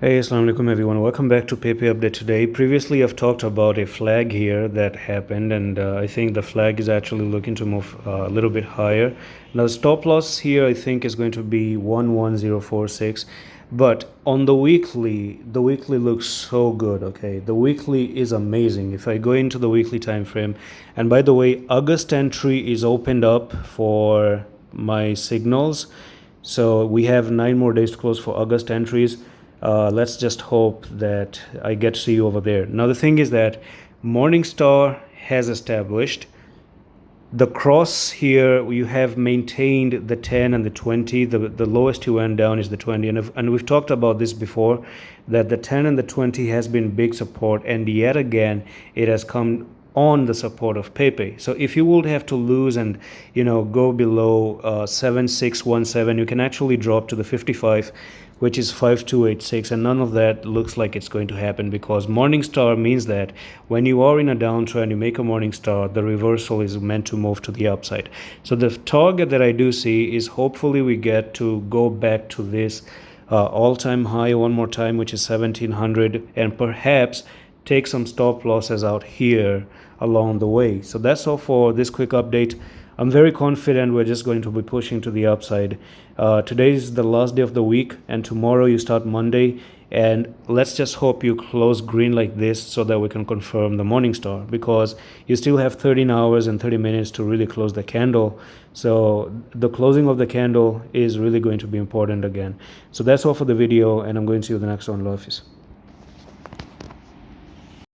Hey, Assalamu alaikum everyone. Welcome back to Pepe Update today. Previously, I've talked about a flag here that happened, and I think the flag is actually looking to move a little bit higher. Now, the stop loss here I think is going to be 11046, but on the weekly looks so good. Okay, the weekly is amazing. If I go into the weekly time frame, and by the way, August entry is opened up for my signals, so we have 9 more days to close for August entries. Let's just hope that I get to see you over there. Now, the thing is that Morningstar has established the cross here. You have maintained the 10 and the 20. The lowest you went down is the 20. And we've talked about this before, that the 10 and the 20 has been big support. And yet again, it has come on the support of Pepe. So if you would have to lose and go below 7617, you can actually drop to the 55, which is 5286, and none of that looks like it's going to happen, because Morningstar means that when you are in a downtrend, you make a Morningstar, the reversal is meant to move to the upside. So the target that I do see is hopefully we get to go back to this all-time high one more time, which is 1700, and perhaps take some stop losses out here along the way. So that's all for this quick update. I'm very confident we're just going to be pushing to the upside. Today is the last day of the week, and tomorrow you start Monday. And let's just hope you close green like this so that we can confirm the Morningstar, because you still have 13 hours and 30 minutes to really close the candle. So the closing of the candle is really going to be important again. So that's all for the video, and I'm going to see you in the next one. Love.